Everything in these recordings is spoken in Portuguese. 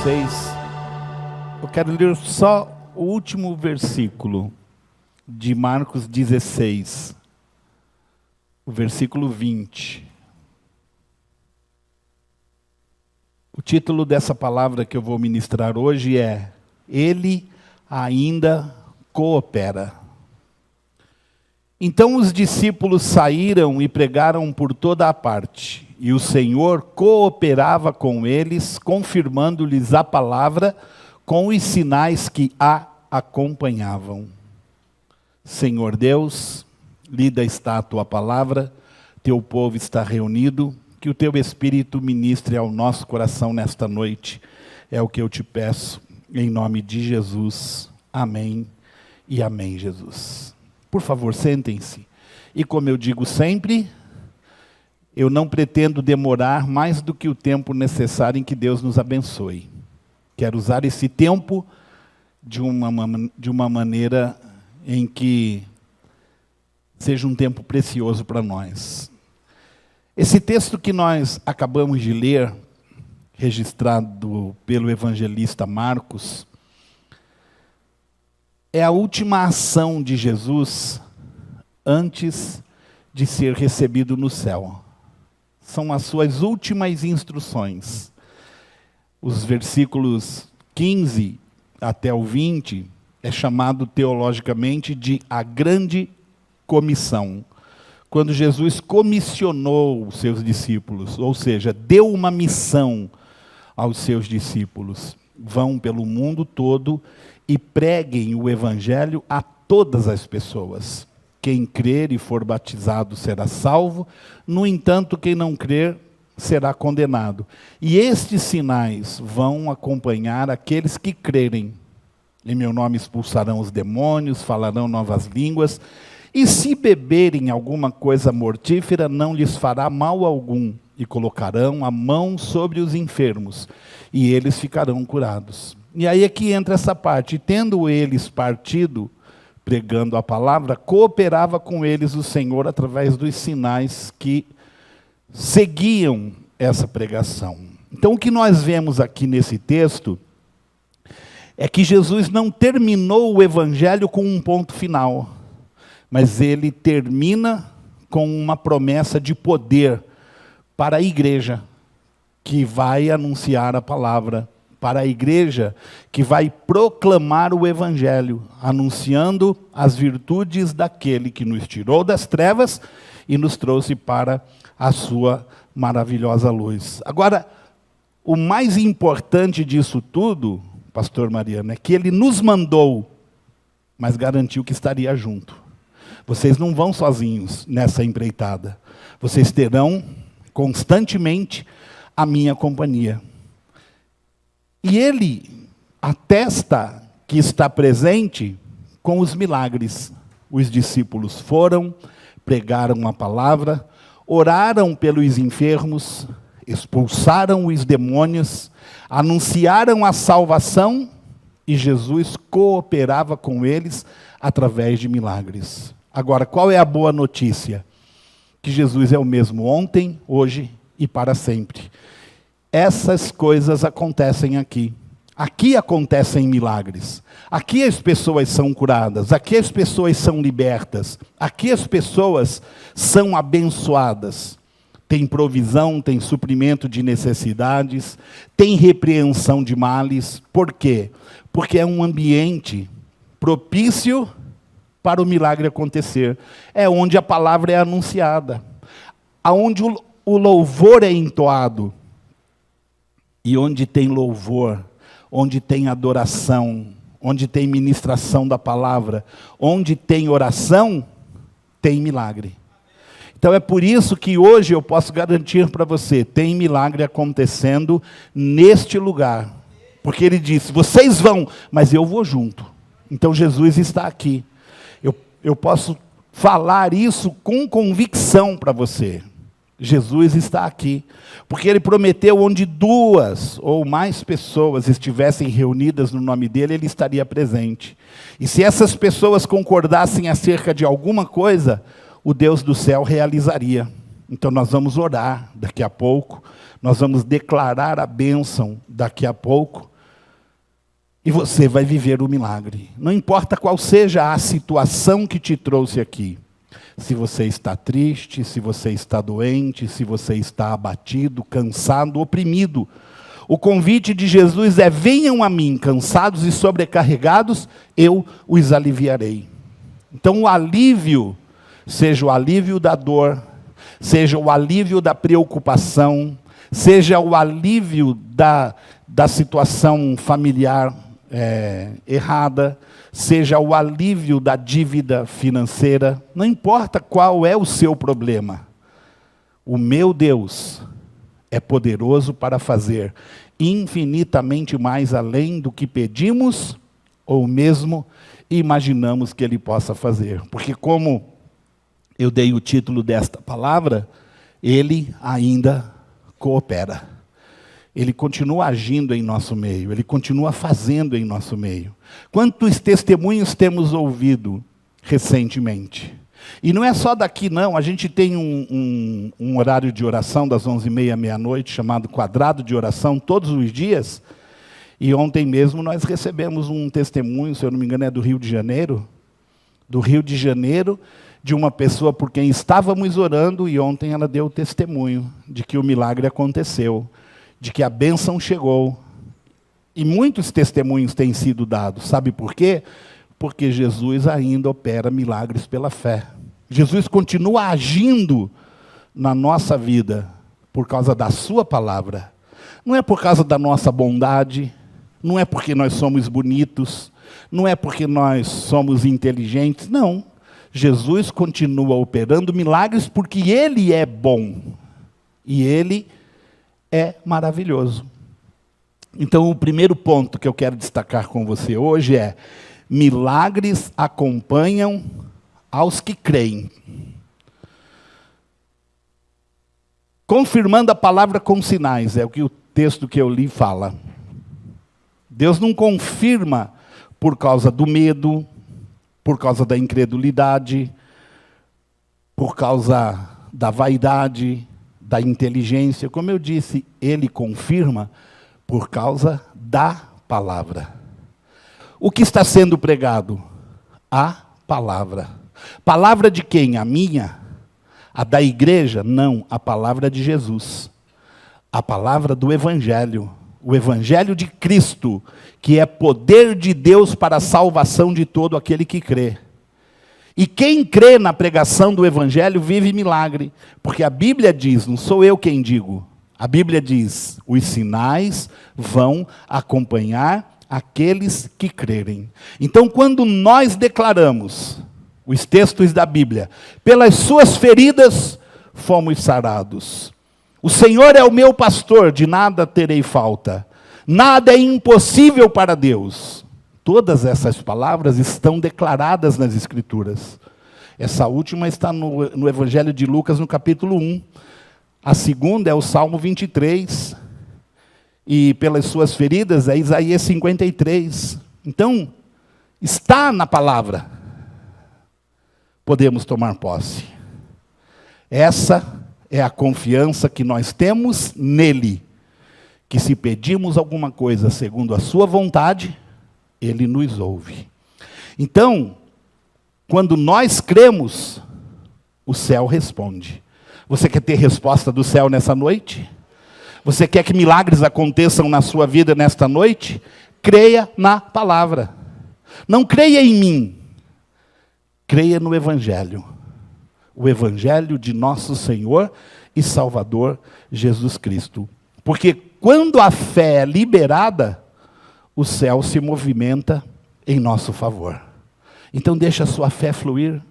vocês, eu quero ler só o último versículo de Marcos 16, o versículo 20. O título dessa palavra que eu vou ministrar hoje é: Ele ainda coopera. Então os discípulos saíram e pregaram por toda a parte, e o Senhor cooperava com eles, confirmando-lhes a palavra com os sinais que a acompanhavam. Senhor Deus, lida está a tua palavra, teu povo está reunido, que o teu Espírito ministre ao nosso coração nesta noite. É o que eu te peço, em nome de Jesus. Amém e amém, Jesus. Por favor, sentem-se. E como eu digo sempre, eu não pretendo demorar mais do que o tempo necessário em que Deus nos abençoe. Quero usar esse tempo de uma maneira em que seja um tempo precioso para nós. Esse texto que nós acabamos de ler, registrado pelo evangelista Marcos, é a última ação de Jesus antes de ser recebido no céu. São as suas últimas instruções. Os versículos 15 até o 20 é chamado teologicamente de a grande comissão. Quando Jesus comissionou os seus discípulos, ou seja, deu uma missão aos seus discípulos. Vão pelo mundo todo e preguem o evangelho a todas as pessoas. Quem crer e for batizado será salvo, no entanto, quem não crer será condenado. E estes sinais vão acompanhar aqueles que crerem. Em meu nome expulsarão os demônios, falarão novas línguas, e se beberem alguma coisa mortífera, não lhes fará mal algum, e colocarão a mão sobre os enfermos, e eles ficarão curados. E aí é que entra essa parte: tendo eles partido, pregando a palavra, cooperava com eles o Senhor através dos sinais que seguiam essa pregação. Então o que nós vemos aqui nesse texto é que Jesus não terminou o evangelho com um ponto final, mas ele termina com uma promessa de poder para a igreja que vai anunciar a palavra, para a igreja que vai proclamar o evangelho, anunciando as virtudes daquele que nos tirou das trevas e nos trouxe para a sua maravilhosa luz. Agora, o mais importante disso tudo, pastor Mariano, é que ele nos mandou, mas garantiu que estaria junto. Vocês não vão sozinhos nessa empreitada. Vocês terão constantemente a minha companhia. E ele atesta que está presente com os milagres. Os discípulos foram, pregaram a palavra, oraram pelos enfermos, expulsaram os demônios, anunciaram a salvação, e Jesus cooperava com eles através de milagres. Agora, qual é a boa notícia? Que Jesus é o mesmo ontem, hoje e para sempre. Essas coisas acontecem aqui. Aqui acontecem milagres. Aqui as pessoas são curadas. Aqui as pessoas são libertas. Aqui as pessoas são abençoadas. Tem provisão, tem suprimento de necessidades, tem repreensão de males. Por quê? Porque é um ambiente propício para o milagre acontecer. É onde a palavra é anunciada. Aonde o louvor é entoado. E onde tem louvor, onde tem adoração, onde tem ministração da palavra, onde tem oração, tem milagre. Então é por isso que hoje eu posso garantir para você, tem milagre acontecendo neste lugar. Porque ele disse, vocês vão, mas eu vou junto. Então Jesus está aqui. Eu posso falar isso com convicção para você. Jesus está aqui, porque ele prometeu onde 2 ou mais pessoas estivessem reunidas no nome dele, ele estaria presente. E se essas pessoas concordassem acerca de alguma coisa, o Deus do céu realizaria. Então nós vamos orar daqui a pouco, nós vamos declarar a bênção daqui a pouco, e você vai viver o milagre. Não importa qual seja a situação que te trouxe aqui. Se você está triste, se você está doente, se você está abatido, cansado, oprimido. O convite de Jesus é: venham a mim, cansados e sobrecarregados, eu os aliviarei. Então o alívio, seja o alívio da dor, seja o alívio da preocupação, seja o alívio da situação familiar errada, seja o alívio da dívida financeira, não importa qual é o seu problema, o meu Deus é poderoso para fazer infinitamente mais além do que pedimos ou mesmo imaginamos que Ele possa fazer. Porque como eu dei o título desta palavra, Ele ainda coopera. Ele continua agindo em nosso meio, Ele continua fazendo em nosso meio. Quantos testemunhos temos ouvido recentemente? E não é só daqui não, a gente tem um horário de oração das 11h30 à meia-noite, chamado Quadrado de Oração, todos os dias. E ontem mesmo nós recebemos um testemunho, se eu não me engano é do Rio de Janeiro, de uma pessoa por quem estávamos orando, e ontem ela deu o testemunho de que o milagre aconteceu, de que a bênção chegou. E muitos testemunhos têm sido dados. Sabe por quê? Porque Jesus ainda opera milagres pela fé. Jesus continua agindo na nossa vida por causa da sua palavra. Não é por causa da nossa bondade, não é porque nós somos bonitos, não é porque nós somos inteligentes, não. Jesus continua operando milagres porque Ele é bom. E Ele é maravilhoso. Então, o primeiro ponto que eu quero destacar com você hoje é: milagres acompanham aos que creem. Confirmando a palavra com sinais, é o que o texto que eu li fala. Deus não confirma por causa do medo, por causa da incredulidade, por causa da vaidade, da inteligência. Como eu disse, Ele confirma por causa da palavra. O que está sendo pregado? A palavra. Palavra de quem? A minha? A da igreja? Não, a palavra de Jesus. A palavra do Evangelho. O Evangelho de Cristo, que é poder de Deus para a salvação de todo aquele que crê. E quem crê na pregação do Evangelho vive milagre. Porque a Bíblia diz, não sou eu quem digo, a Bíblia diz: os sinais vão acompanhar aqueles que crerem. Então, quando nós declaramos os textos da Bíblia, pelas suas feridas fomos sarados. O Senhor é o meu pastor, de nada terei falta. Nada é impossível para Deus. Todas essas palavras estão declaradas nas Escrituras. Essa última está no Evangelho de Lucas, no capítulo 1. A segunda é o Salmo 23. E pelas suas feridas é Isaías 53. Então, está na palavra. Podemos tomar posse. Essa é a confiança que nós temos nele. Que se pedimos alguma coisa segundo a sua vontade, Ele nos ouve. Então, quando nós cremos, o céu responde. Você quer ter resposta do céu nessa noite? Você quer que milagres aconteçam na sua vida nesta noite? Creia na palavra. Não creia em mim. Creia no Evangelho. O Evangelho de nosso Senhor e Salvador Jesus Cristo. Porque quando a fé é liberada, o céu se movimenta em nosso favor. Então deixa a sua fé fluir.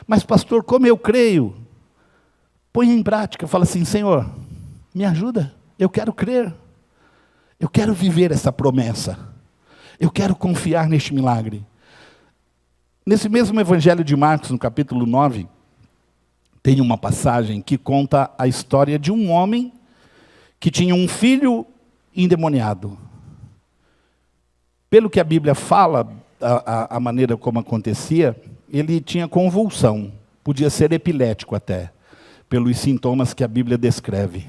Mas pastor, como eu creio? Põe em prática, fala assim: Senhor, me ajuda, eu quero crer. Eu quero viver essa promessa. Eu quero confiar neste milagre. Nesse mesmo Evangelho de Marcos, no capítulo 9, tem uma passagem que conta a história de um homem que tinha um filho endemoniado. Pelo que a Bíblia fala, a maneira como acontecia, ele tinha convulsão, podia ser epilético até, pelos sintomas que a Bíblia descreve.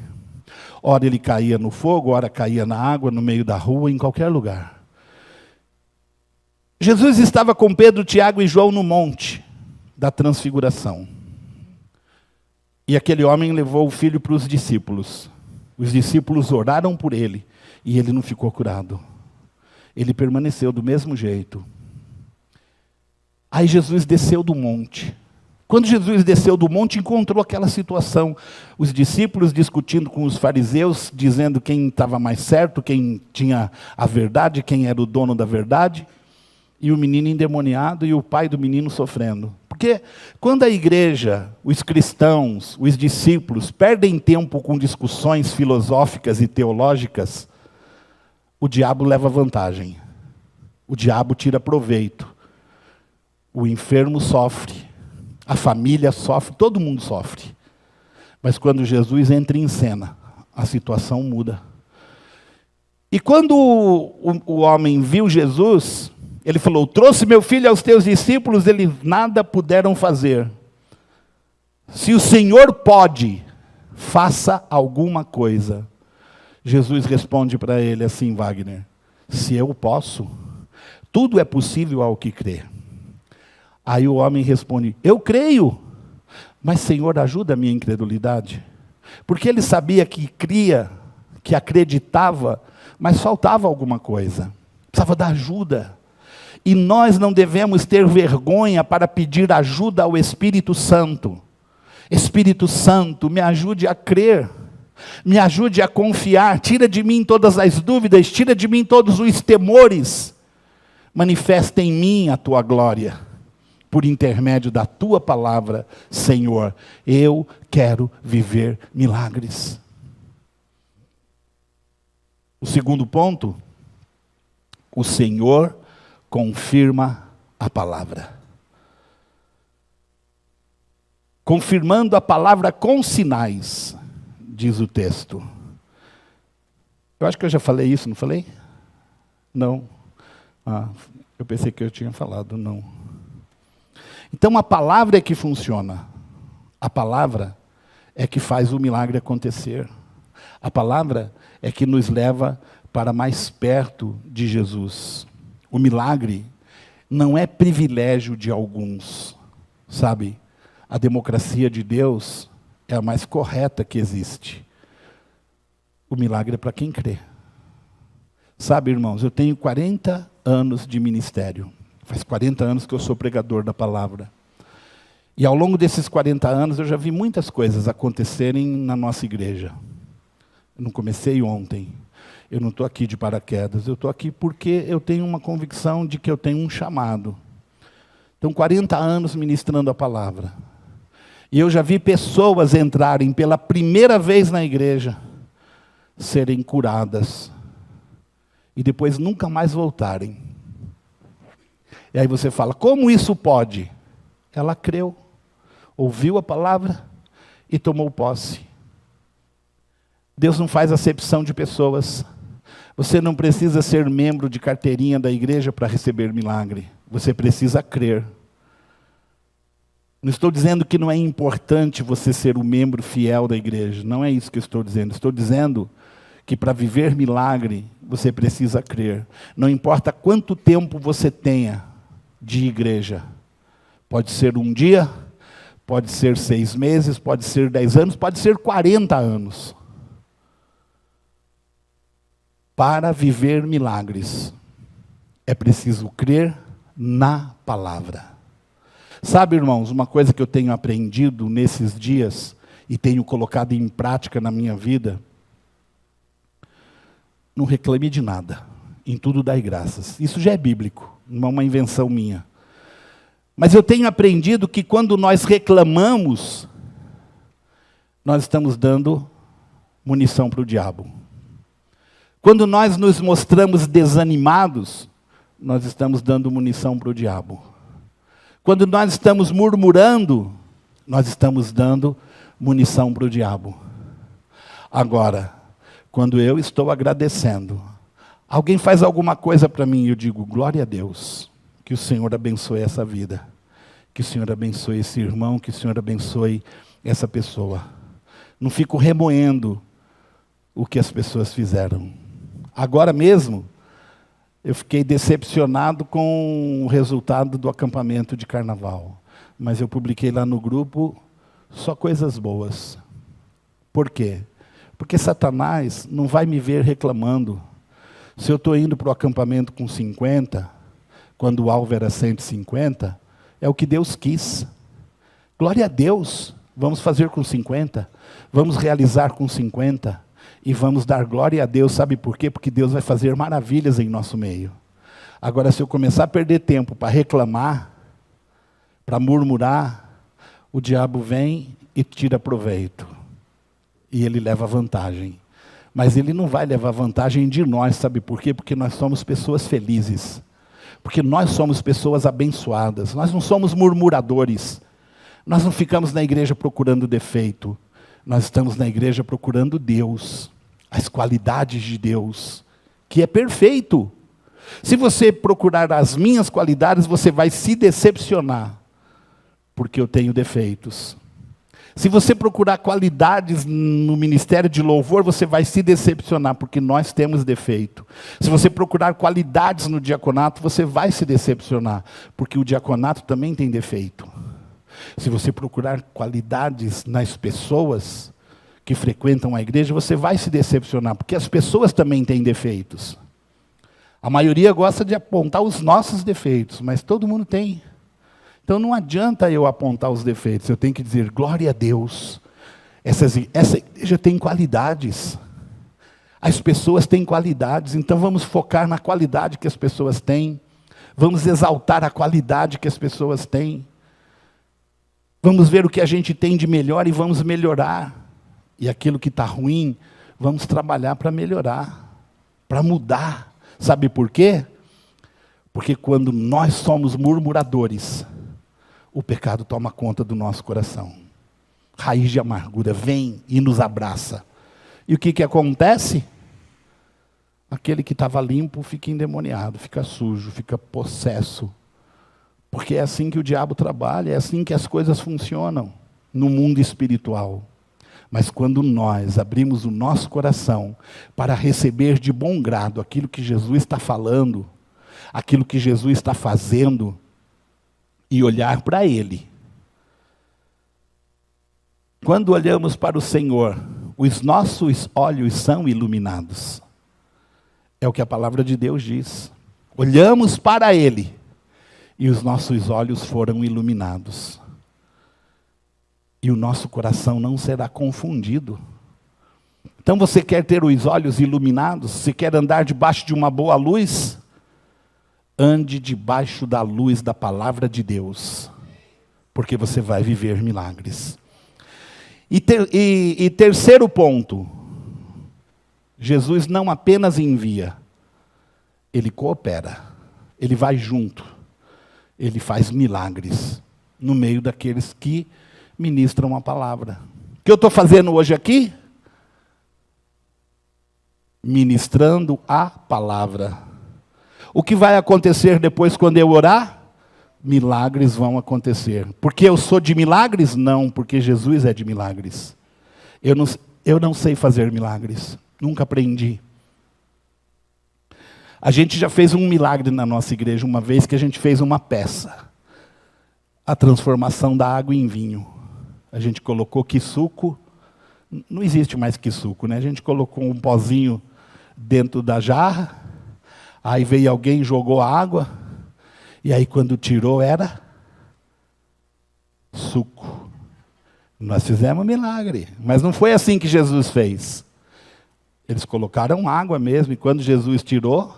Ora ele caía no fogo, ora caía na água, no meio da rua, em qualquer lugar. Jesus estava com Pedro, Tiago e João no monte da transfiguração. E aquele homem levou o filho para os discípulos. Os discípulos oraram por ele e ele não ficou curado. Ele permaneceu do mesmo jeito. Aí Jesus desceu do monte. Quando Jesus desceu do monte, encontrou aquela situação. Os discípulos discutindo com os fariseus, dizendo quem estava mais certo, quem tinha a verdade, quem era o dono da verdade. E o menino endemoniado e o pai do menino sofrendo. Porque quando a igreja, os cristãos, os discípulos perdem tempo com discussões filosóficas e teológicas, o diabo leva vantagem. O diabo tira proveito. O enfermo sofre. A família sofre, todo mundo sofre. Mas quando Jesus entra em cena, a situação muda. E quando o homem viu Jesus, ele falou, trouxe meu filho aos teus discípulos, eles nada puderam fazer. Se o Senhor pode, faça alguma coisa. Jesus responde para ele assim, Wagner, se eu posso, tudo é possível ao que crê. Aí o homem responde, eu creio, mas Senhor, ajuda a minha incredulidade. Porque ele sabia que cria, que acreditava, mas faltava alguma coisa. Precisava da ajuda. E nós não devemos ter vergonha para pedir ajuda ao Espírito Santo. Espírito Santo, me ajude a crer. Me ajude a confiar. Tira de mim todas as dúvidas, tira de mim todos os temores. Manifesta em mim a tua glória. Por intermédio da tua palavra, Senhor, eu quero viver milagres. O segundo ponto, o Senhor confirma a palavra. Confirmando a palavra com sinais, diz o texto. Eu acho que eu já falei isso, não falei? Não. Eu pensei que eu tinha falado, não. Então a palavra é que funciona. A palavra é que faz o milagre acontecer. A palavra é que nos leva para mais perto de Jesus. O milagre não é privilégio de alguns, sabe? A democracia de Deus é a mais correta que existe. O milagre é para quem crê. Sabe, irmãos, eu tenho 40 anos de ministério. Faz 40 anos que eu sou pregador da palavra. E ao longo desses 40 anos eu já vi muitas coisas acontecerem na nossa igreja. Eu não comecei ontem. Eu não estou aqui de paraquedas. Eu estou aqui porque eu tenho uma convicção de que eu tenho um chamado. Então, 40 anos ministrando a palavra. E eu já vi pessoas entrarem pela primeira vez na igreja, serem curadas. E depois nunca mais voltarem. E aí você fala, como isso pode? Ela creu, ouviu a palavra e tomou posse. Deus não faz acepção de pessoas. Você não precisa ser membro de carteirinha da igreja para receber milagre. Você precisa crer. Não estou dizendo que não é importante você ser um membro fiel da igreja. Não é isso que eu estou dizendo. Estou dizendo que para viver milagre, você precisa crer. Não importa quanto tempo você tenha de igreja. Pode ser um dia, pode ser 6 meses, pode ser 10 anos, pode ser 40 anos. Para viver milagres, é preciso crer na palavra. Sabe, irmãos, uma coisa que eu tenho aprendido nesses dias e tenho colocado em prática na minha vida, não reclame de nada, em tudo dai graças. Isso já é bíblico, não é uma invenção minha. Mas eu tenho aprendido que quando nós reclamamos, nós estamos dando munição para o diabo. Quando nós nos mostramos desanimados, nós estamos dando munição para o diabo. Quando nós estamos murmurando, nós estamos dando munição para o diabo. Agora, quando eu estou agradecendo, alguém faz alguma coisa para mim e eu digo, glória a Deus, que o Senhor abençoe essa vida, que o Senhor abençoe esse irmão, que o Senhor abençoe essa pessoa. Não fico remoendo o que as pessoas fizeram. Agora mesmo, Eu fiquei decepcionado com o resultado do acampamento de carnaval. Mas eu publiquei lá no grupo só coisas boas. Por quê? Porque Satanás não vai me ver reclamando. Se eu estou indo para o acampamento com 50, quando o alvo era 150, é o que Deus quis. Glória a Deus, vamos fazer com 50, vamos realizar com 50, e vamos dar glória a Deus, sabe por quê? Porque Deus vai fazer maravilhas em nosso meio. Agora, se eu começar a perder tempo para reclamar, para murmurar, o diabo vem e tira proveito. E ele leva vantagem. Mas ele não vai levar vantagem de nós, sabe por quê? Porque nós somos pessoas felizes. Porque nós somos pessoas abençoadas. Nós não somos murmuradores. Nós não ficamos na igreja procurando defeito. Nós estamos na igreja procurando Deus. As qualidades de Deus, que é perfeito. Se você procurar as minhas qualidades, você vai se decepcionar. Porque eu tenho defeitos. Se você procurar qualidades no ministério de louvor, você vai se decepcionar, porque nós temos defeito. Se você procurar qualidades no diaconato, você vai se decepcionar, porque o diaconato também tem defeito. Se você procurar qualidades nas pessoas que frequentam a igreja, você vai se decepcionar, porque as pessoas também têm defeitos. A maioria gosta de apontar os nossos defeitos, mas todo mundo tem. Então não adianta eu apontar os defeitos, eu tenho que dizer, glória a Deus, essa igreja tem qualidades, as pessoas têm qualidades, então vamos focar na qualidade que as pessoas têm, vamos exaltar a qualidade que as pessoas têm, vamos ver o que a gente tem de melhor e vamos melhorar, e aquilo que está ruim, vamos trabalhar para melhorar, para mudar, sabe por quê? Porque quando nós somos murmuradores, o pecado toma conta do nosso coração. Raiz de amargura vem e nos abraça. E o que acontece? Aquele que estava limpo fica endemoniado, fica sujo, fica possesso. Porque é assim que o diabo trabalha, é assim que as coisas funcionam no mundo espiritual. Mas quando nós abrimos o nosso coração para receber de bom grado aquilo que Jesus está falando, aquilo que Jesus está fazendo, e olhar para Ele. Quando olhamos para o Senhor, os nossos olhos são iluminados. É o que a palavra de Deus diz. Olhamos para Ele e os nossos olhos foram iluminados. E o nosso coração não será confundido. Então você quer ter os olhos iluminados? Você quer andar debaixo de uma boa luz? Ande debaixo da luz da palavra de Deus, porque você vai viver milagres. E terceiro ponto, Jesus não apenas envia, Ele coopera, Ele vai junto, Ele faz milagres no meio daqueles que ministram a palavra. O que eu estou fazendo hoje aqui? Ministrando a palavra. O que vai acontecer depois quando eu orar? Milagres vão acontecer. Porque eu sou de milagres? Não, porque Jesus é de milagres. Eu não sei fazer milagres, nunca aprendi. A gente já fez um milagre na nossa igreja, uma vez que a gente fez uma peça. A transformação da água em vinho. A gente colocou quisuco, não existe mais quisuco, né? A gente colocou um pozinho dentro da jarra, aí veio alguém, jogou a água, e aí quando tirou era suco. Nós fizemos um milagre, mas não foi assim que Jesus fez. Eles colocaram água mesmo, e quando Jesus tirou,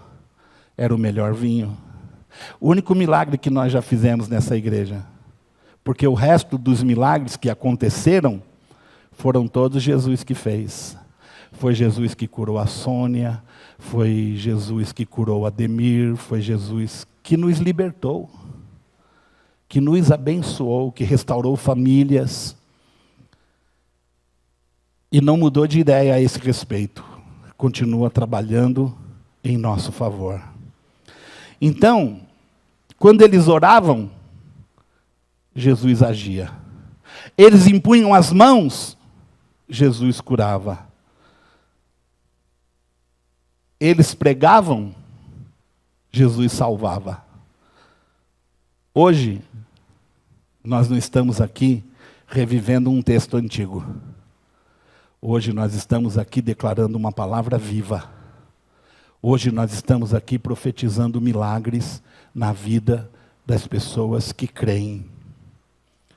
era o melhor vinho. O único milagre que nós já fizemos nessa igreja. Porque o resto dos milagres que aconteceram, foram todos Jesus que fez. Foi Jesus que curou a Sônia, foi Jesus que curou a Ademir, foi Jesus que nos libertou, que nos abençoou, que restaurou famílias. E não mudou de ideia a esse respeito. Continua trabalhando em nosso favor. Então, quando eles oravam, Jesus agia. Eles impunham as mãos, Jesus curava. Eles pregavam, Jesus salvava. Hoje, nós não estamos aqui revivendo um texto antigo. Hoje nós estamos aqui declarando uma palavra viva. Hoje nós estamos aqui profetizando milagres na vida das pessoas que creem.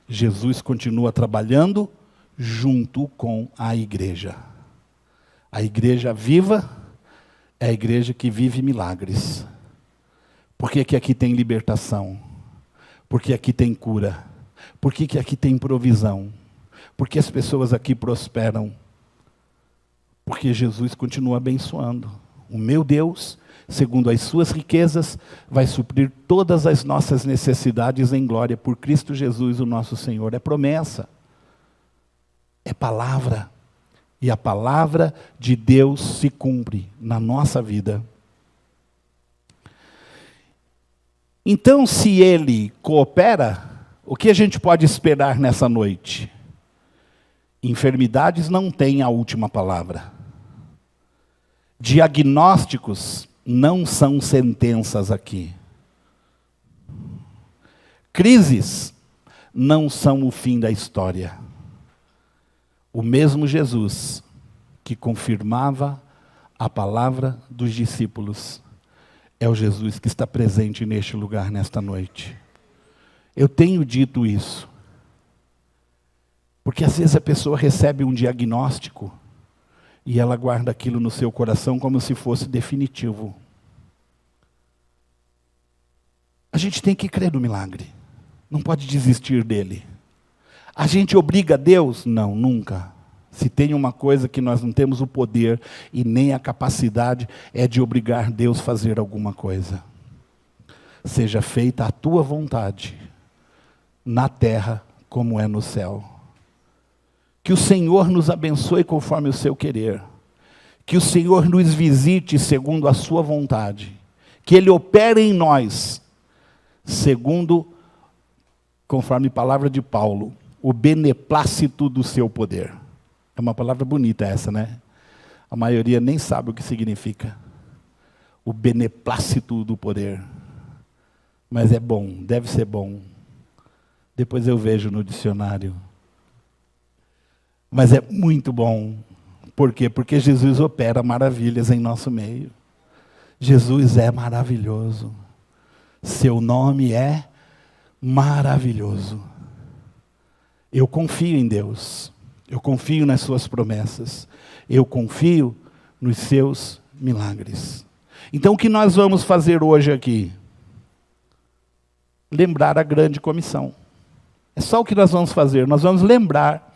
Jesus continua trabalhando junto com a igreja. A igreja viva é a igreja que vive milagres. Por que que aqui tem libertação? Por que aqui tem cura? Por que que aqui tem provisão? Por que as pessoas aqui prosperam? Porque Jesus continua abençoando. O meu Deus, segundo as suas riquezas, vai suprir todas as nossas necessidades em glória por Cristo Jesus, o nosso Senhor. É promessa. É palavra. E a palavra de Deus se cumpre na nossa vida. Então, se Ele coopera, o que a gente pode esperar nessa noite? Enfermidades não têm a última palavra. Diagnósticos não são sentenças aqui. Crises não são o fim da história. O mesmo Jesus que confirmava a palavra dos discípulos é o Jesus que está presente neste lugar nesta noite. Eu tenho dito isso, porque às vezes a pessoa recebe um diagnóstico e ela guarda aquilo no seu coração como se fosse definitivo. A gente tem que crer no milagre, não pode desistir dele. A gente obriga Deus? Não, nunca. Se tem uma coisa que nós não temos o poder e nem a capacidade, é de obrigar Deus a fazer alguma coisa. Seja feita a tua vontade, na terra como é no céu. Que o Senhor nos abençoe conforme o seu querer. Que o Senhor nos visite segundo a sua vontade. Que Ele opere em nós, segundo, conforme a palavra de Paulo, o beneplácito do seu poder. É uma palavra bonita essa, né? A maioria nem sabe o que significa. O beneplácito do poder. Mas é bom, deve ser bom. Depois eu vejo no dicionário. Mas é muito bom. Por quê? Porque Jesus opera maravilhas em nosso meio. Jesus é maravilhoso. Seu nome é maravilhoso. Eu confio em Deus. Eu confio nas suas promessas. Eu confio nos seus milagres. Então o que nós vamos fazer hoje aqui? Lembrar a grande comissão. É só o que nós vamos fazer. Nós vamos lembrar.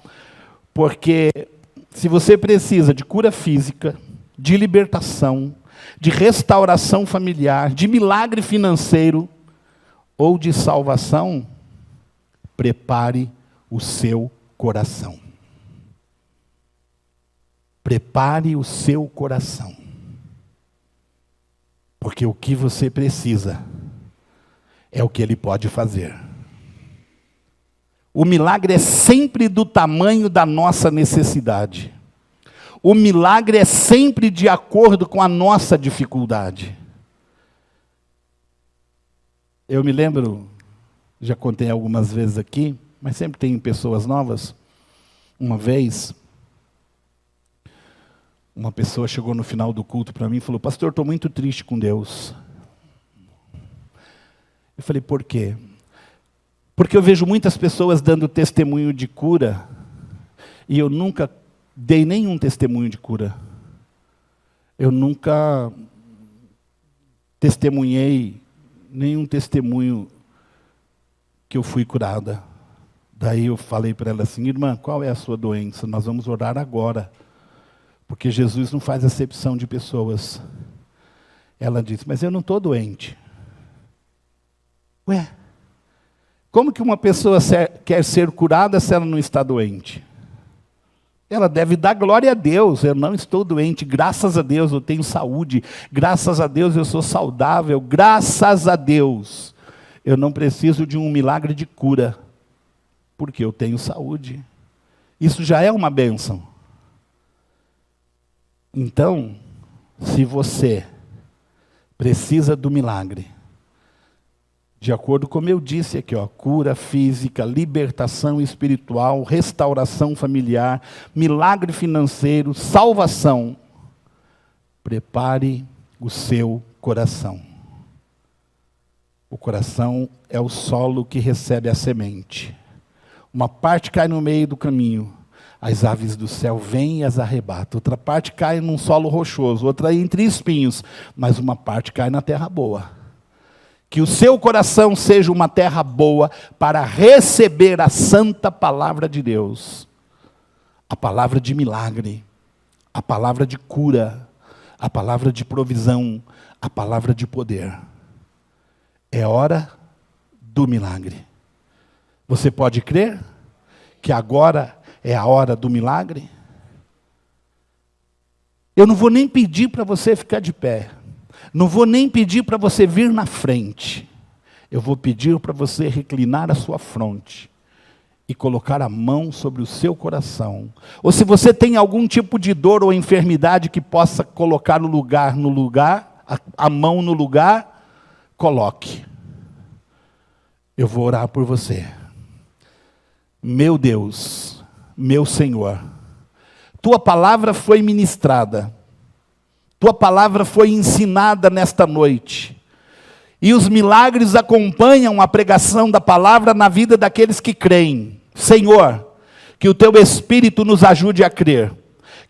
Porque se você precisa de cura física, de libertação, de restauração familiar, de milagre financeiro ou de salvação, prepare o seu coração. Prepare o seu coração. Porque o que você precisa é o que Ele pode fazer. O milagre é sempre do tamanho da nossa necessidade. O milagre é sempre de acordo com a nossa dificuldade. Eu me lembro, já contei algumas vezes aqui, mas sempre tem pessoas novas. Uma vez, uma pessoa chegou no final do culto para mim e falou: pastor, estou muito triste com Deus. Eu falei: por quê? Porque eu vejo muitas pessoas dando testemunho de cura, e eu nunca dei nenhum testemunho de cura. Eu nunca testemunhei nenhum testemunho que eu fui curada. Daí eu falei para ela assim: irmã, qual é a sua doença? Nós vamos orar agora. Porque Jesus não faz acepção de pessoas. Ela disse: mas eu não estou doente. Ué? Como que uma pessoa quer ser curada se ela não está doente? Ela deve dar glória a Deus. Eu não estou doente, graças a Deus eu tenho saúde. Graças a Deus eu sou saudável. Graças a Deus eu não preciso de um milagre de cura. Porque eu tenho saúde. Isso já é uma bênção. Então, se você precisa do milagre. De acordo com como eu disse aqui, ó, cura física, libertação espiritual, restauração familiar, milagre financeiro, salvação. Prepare o seu coração. O coração é o solo que recebe a semente. Uma parte cai no meio do caminho, as aves do céu vêm e as arrebatam. Outra parte cai num solo rochoso, outra entre espinhos, mas uma parte cai na terra boa. Que o seu coração seja uma terra boa para receber a santa palavra de Deus. A palavra de milagre, a palavra de cura, a palavra de provisão, a palavra de poder. É hora do milagre. Você pode crer que agora é a hora do milagre? Eu não vou nem pedir para você ficar de pé. Não vou nem pedir para você vir na frente. Eu vou pedir para você reclinar a sua fronte e colocar a mão sobre o seu coração. Ou se você tem algum tipo de dor ou enfermidade que possa colocar no lugar, a mão no lugar, coloque. Eu vou orar por você. Meu Deus, meu Senhor, tua palavra foi ministrada. Tua palavra foi ensinada nesta noite. E os milagres acompanham a pregação da palavra na vida daqueles que creem. Senhor, que o teu Espírito nos ajude a crer.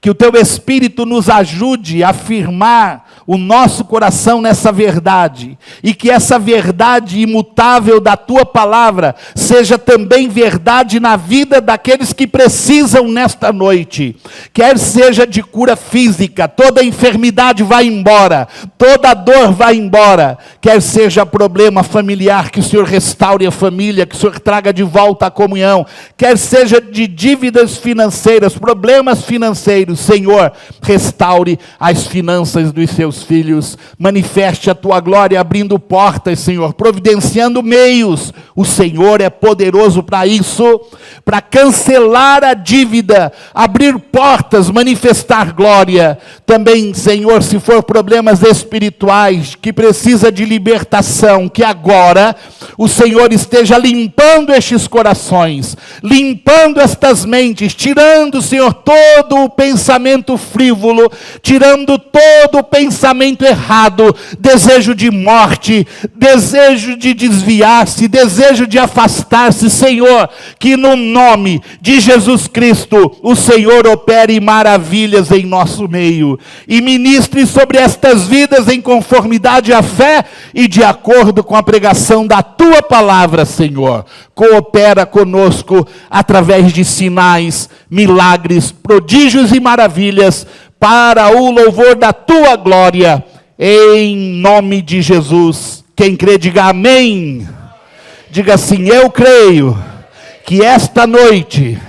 Que o teu Espírito nos ajude a firmar o nosso coração nessa verdade. E que essa verdade imutável da tua palavra seja também verdade na vida daqueles que precisam nesta noite. Quer seja de cura física, toda enfermidade vai embora, toda dor vai embora. Quer seja problema familiar, que o Senhor restaure a família, que o Senhor traga de volta a comunhão. Quer seja de dívidas financeiras, problemas financeiros, Senhor, restaure as finanças dos seus filhos, manifeste a tua glória abrindo portas, Senhor, providenciando meios. O Senhor é poderoso para isso, para cancelar a dívida, abrir portas, manifestar glória. Também, Senhor, se for problemas espirituais, que precisa de libertação, que agora o Senhor esteja limpando estes corações, limpando estas mentes, tirando, Senhor, todo o pensamento frívolo, tirando todo o pensamento errado, desejo de morte, desejo de desviar-se, desejo de afastar-se. Senhor, que no nome de Jesus Cristo, o Senhor opere maravilhas em nosso meio, e ministre sobre estas vidas em conformidade à fé e de acordo com a pregação da tua palavra, Senhor. Coopera conosco através de sinais, milagres, prodígios e maravilhas, para o louvor da tua glória, em nome de Jesus. Quem crê, diga amém. Diga assim: eu creio que esta noite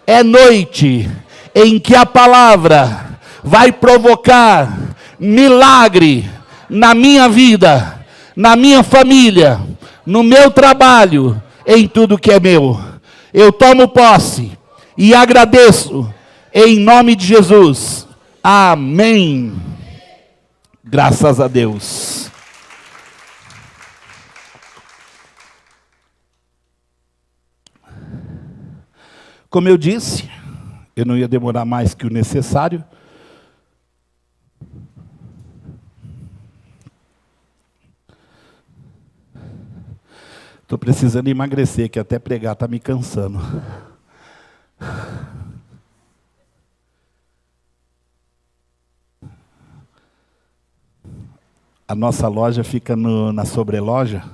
é noite em que a palavra vai provocar milagre na minha vida, na minha família, no meu trabalho, em tudo que é meu. Eu tomo posse e agradeço em nome de Jesus. Amém. Graças a Deus. Como eu disse, eu não ia demorar mais que o necessário. Estou precisando emagrecer, que até pregar está me cansando. A nossa loja fica na sobreloja,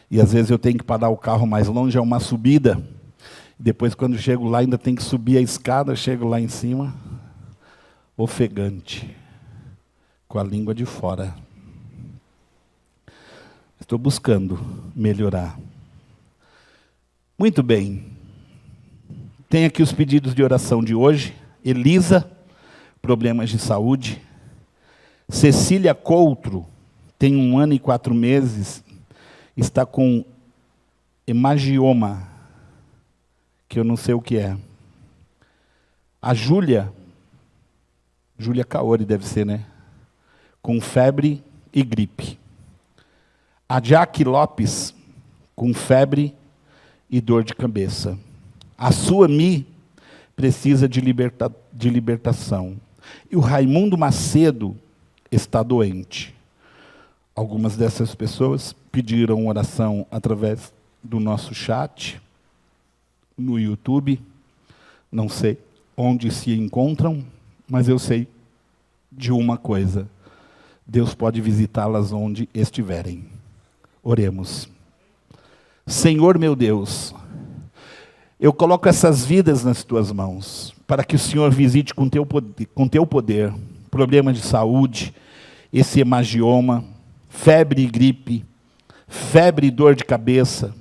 e às vezes eu tenho que parar o carro mais longe, é uma subida. Depois, quando chego lá, ainda tem que subir a escada, chego lá em cima, ofegante, com a língua de fora. Estou buscando melhorar. Muito bem. Tem aqui os pedidos de oração de hoje. Elisa, problemas de saúde. Cecília Coutro, tem 1 ano e 4 meses, está com hemangioma, que eu não sei o que é. A Júlia Caori deve ser, né? Com febre e gripe. A Jaque Lopes, com febre e dor de cabeça. A Suami precisa de libertação. E o Raimundo Macedo está doente. Algumas dessas pessoas pediram oração através do nosso chat, no YouTube. Não sei onde se encontram, mas eu sei de uma coisa: Deus pode visitá-las onde estiverem. Oremos. Senhor meu Deus, eu coloco essas vidas nas tuas mãos, para que o Senhor visite com teu poder, problemas de saúde, esse hemangioma, febre e gripe, febre e dor de cabeça,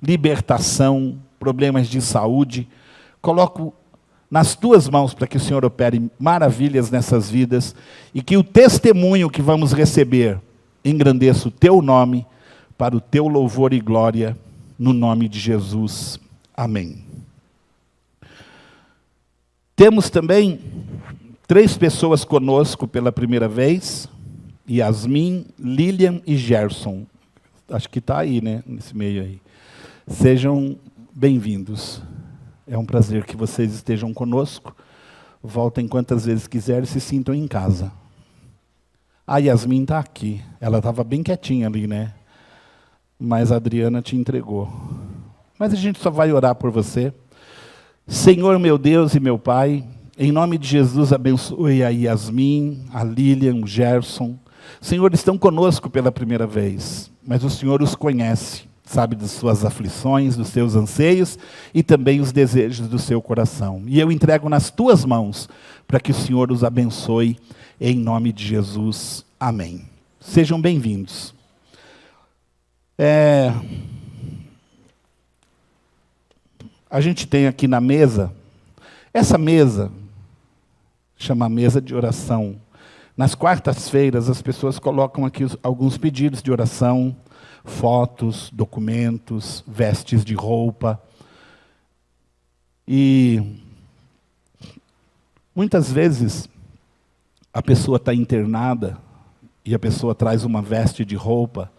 libertação, problemas de saúde. Coloco nas tuas mãos para que o Senhor opere maravilhas nessas vidas e que o testemunho que vamos receber engrandeça o teu nome para o teu louvor e glória, no nome de Jesus. Amém. Temos também 3 pessoas conosco pela primeira vez: Yasmin, Lilian e Gerson. Acho que está aí, né? Nesse meio aí. Sejam bem-vindos. É um prazer que vocês estejam conosco. Voltem quantas vezes quiserem, se sintam em casa. A Yasmin está aqui. Ela estava bem quietinha ali, né? Mas a Adriana te entregou. Mas a gente só vai orar por você. Senhor, meu Deus e meu Pai, em nome de Jesus, abençoe a Yasmin, a Lilian, o Gerson. Senhor, estão conosco pela primeira vez, mas o Senhor os conhece, sabe das suas aflições, dos seus anseios e também os desejos do seu coração. E eu entrego nas tuas mãos, para que o Senhor os abençoe, em nome de Jesus. Amém. Sejam bem-vindos. A gente tem aqui na mesa, essa mesa chama mesa de oração. Nas quartas-feiras as pessoas colocam aqui alguns pedidos de oração, fotos, documentos, vestes de roupa. E muitas vezes a pessoa está internada e a pessoa traz uma veste de roupa,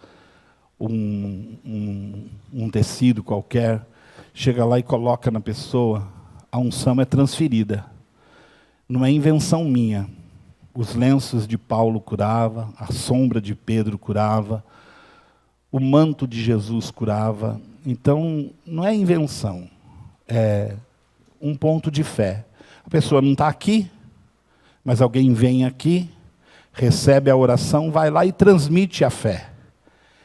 um tecido qualquer, chega lá e coloca na pessoa, a unção é transferida. Não é invenção minha. Os lenços de Paulo curava, a sombra de Pedro curava, o manto de Jesus curava. Então, não é invenção, é um ponto de fé. A pessoa não está aqui, mas alguém vem aqui, recebe a oração, vai lá e transmite a fé.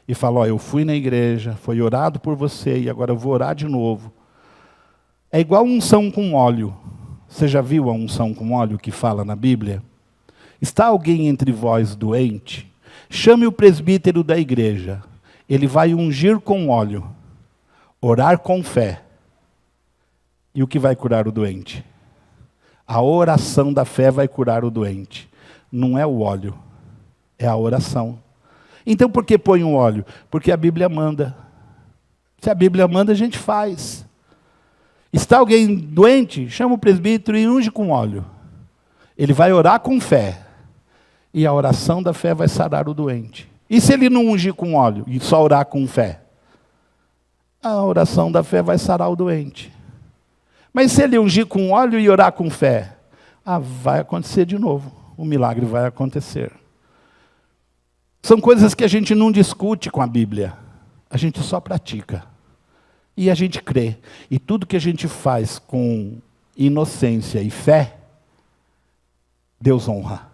E fala: ó, eu fui na igreja, foi orado por você e agora eu vou orar de novo. É igual unção com óleo. Você já viu a unção com óleo que fala na Bíblia? Está alguém entre vós doente? Chame o presbítero da igreja. Ele vai ungir com óleo, orar com fé. E o que vai curar o doente? A oração da fé vai curar o doente. Não é o óleo, é a oração. Então por que põe o óleo? Porque a Bíblia manda. Se a Bíblia manda, a gente faz. Está alguém doente? Chama o presbítero e unge com óleo. Ele vai orar com fé. E a oração da fé vai sarar o doente. E se ele não ungir com óleo e só orar com fé? A oração da fé vai sarar o doente. Mas se ele ungir com óleo e orar com fé? Vai acontecer de novo. O milagre vai acontecer. São coisas que a gente não discute com a Bíblia. A gente só pratica. E a gente crê. E tudo que a gente faz com inocência e fé, Deus honra.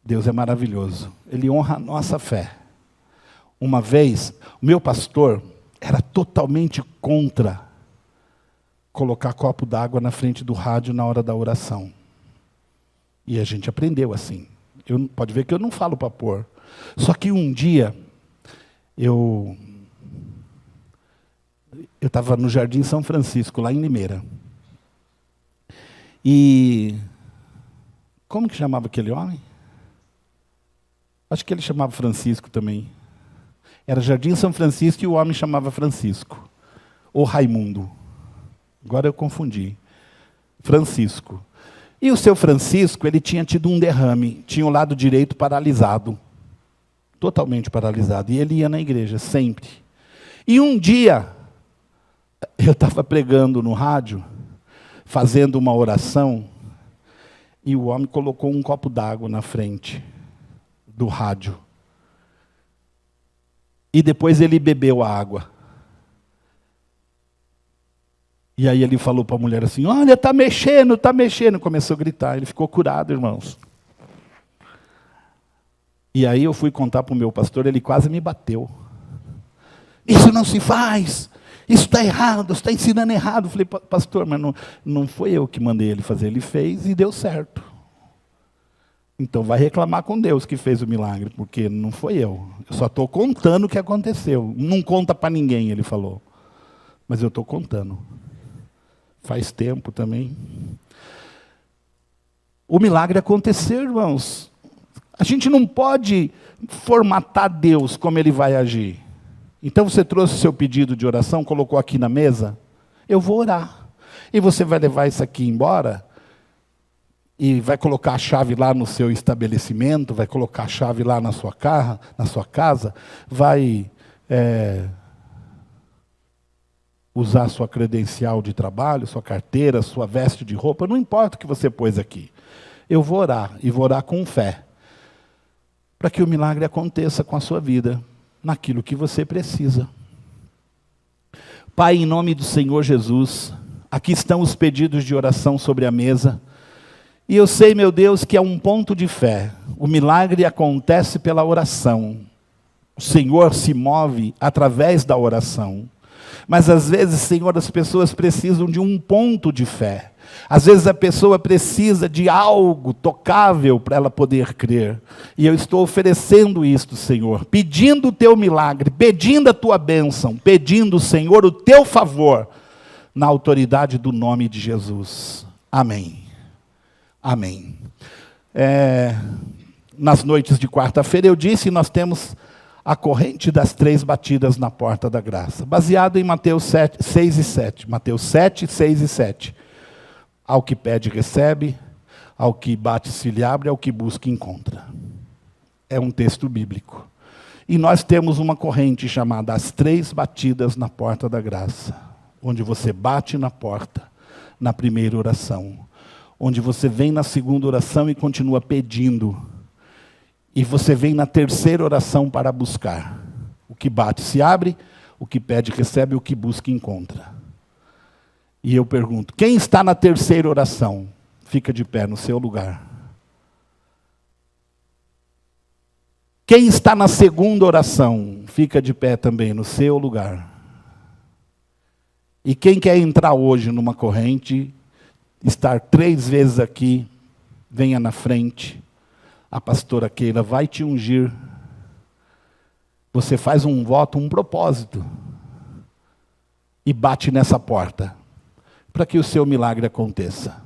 Deus é maravilhoso. Ele honra a nossa fé. Uma vez, o meu pastor era totalmente contra colocar copo d'água na frente do rádio na hora da oração. E a gente aprendeu assim. Pode ver que eu não falo para pôr. Só que um dia, eu estava no Jardim São Francisco, lá em Limeira. E como que chamava aquele homem? Acho que ele chamava Francisco também. Era Jardim São Francisco e o homem chamava Francisco. Ou Raimundo. Agora eu confundi. Francisco. E o seu Francisco, ele tinha tido um derrame. Tinha o lado direito paralisado. totalmente paralisado. E ele ia na igreja, sempre. E um dia, eu estava pregando no rádio, fazendo uma oração, e o homem colocou um copo d'água na frente do rádio. E depois ele bebeu a água. E aí ele falou para a mulher assim, olha, está mexendo, está mexendo. Começou a gritar, ele ficou curado, irmãos. E aí eu fui contar para o meu pastor, ele quase me bateu. Isso não se faz, isso está errado, você está ensinando errado. Eu falei, pastor, mas não foi eu que mandei ele fazer, ele fez e deu certo. Então vai reclamar com Deus que fez o milagre, porque não foi eu. Eu só estou contando o que aconteceu. Não conta para ninguém, ele falou. Mas eu estou contando. Faz tempo também. O milagre aconteceu, irmãos. A gente não pode formatar Deus como Ele vai agir. Então você trouxe o seu pedido de oração, colocou aqui na mesa. Eu vou orar. E você vai levar isso aqui embora e vai colocar a chave lá no seu estabelecimento, vai colocar a chave lá na sua casa, vai usar sua credencial de trabalho, sua carteira, sua veste de roupa, não importa o que você pôs aqui. Eu vou orar, e vou orar com fé, para que o milagre aconteça com a sua vida, naquilo que você precisa. Pai, em nome do Senhor Jesus, aqui estão os pedidos de oração sobre a mesa, e eu sei, meu Deus, que é um ponto de fé. O milagre acontece pela oração. O Senhor se move através da oração. Mas às vezes, Senhor, as pessoas precisam de um ponto de fé. Às vezes a pessoa precisa de algo tocável para ela poder crer. E eu estou oferecendo isto, Senhor, pedindo o teu milagre, pedindo a tua bênção, pedindo, Senhor, o teu favor, na autoridade do nome de Jesus. Amém. Amém. Nas noites de quarta-feira eu disse, nós temos a corrente das 3 batidas na porta da graça, baseado em Mateus 7, 6 e 7. Mateus 7, 6 e 7. Ao que pede, recebe, ao que bate, se lhe abre, ao que busca, encontra. É um texto bíblico. E nós temos uma corrente chamada as 3 batidas na porta da graça, onde você bate na porta, na primeira oração, onde você vem na segunda oração e continua pedindo, e você vem na terceira oração para buscar. O que bate se abre, o que pede recebe, o que busca encontra. E eu pergunto, quem está na terceira oração? Fica de pé no seu lugar. Quem está na segunda oração? Fica de pé também no seu lugar. E quem quer entrar hoje numa corrente, estar 3 vezes aqui, venha na frente. A pastora Keila vai te ungir. Você faz um voto, um propósito. E bate nessa porta, para que o seu milagre aconteça.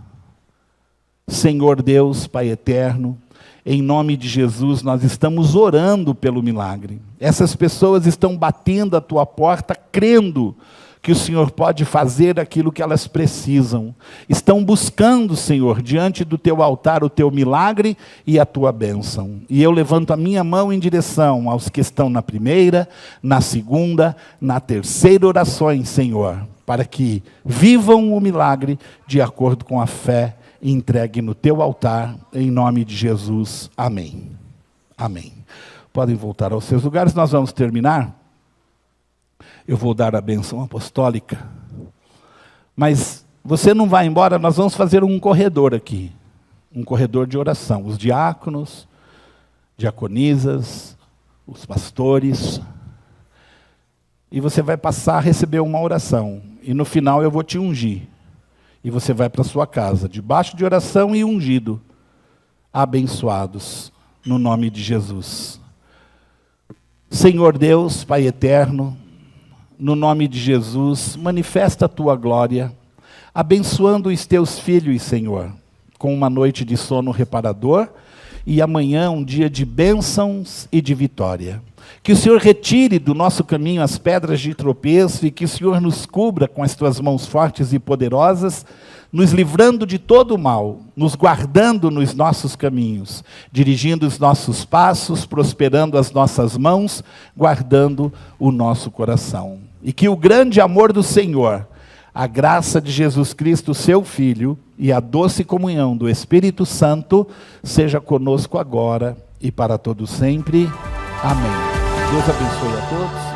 Senhor Deus, Pai eterno, em nome de Jesus, nós estamos orando pelo milagre. Essas pessoas estão batendo a tua porta, crendo que o Senhor pode fazer aquilo que elas precisam. Estão buscando, Senhor, diante do teu altar o teu milagre e a tua bênção. E eu levanto a minha mão em direção aos que estão na primeira, na segunda, na terceira orações, Senhor, para que vivam o milagre de acordo com a fé entregue no teu altar, em nome de Jesus. Amém. Amém. Podem voltar aos seus lugares, nós vamos terminar. Eu vou dar a bênção apostólica, mas você não vai embora, nós vamos fazer um corredor aqui, um corredor de oração, os diáconos, diaconisas, os pastores, e você vai passar a receber uma oração, e no final eu vou te ungir, e você vai para a sua casa, debaixo de oração e ungido, abençoados, no nome de Jesus. Senhor Deus, Pai eterno, no nome de Jesus, manifesta a tua glória, abençoando os teus filhos, Senhor, com uma noite de sono reparador e amanhã um dia de bênçãos e de vitória. Que o Senhor retire do nosso caminho as pedras de tropeço e que o Senhor nos cubra com as tuas mãos fortes e poderosas, nos livrando de todo o mal, nos guardando nos nossos caminhos, dirigindo os nossos passos, prosperando as nossas mãos, guardando o nosso coração. E que o grande amor do Senhor, a graça de Jesus Cristo, seu Filho, e a doce comunhão do Espírito Santo, seja conosco agora e para todo sempre. Amém. Deus abençoe a todos.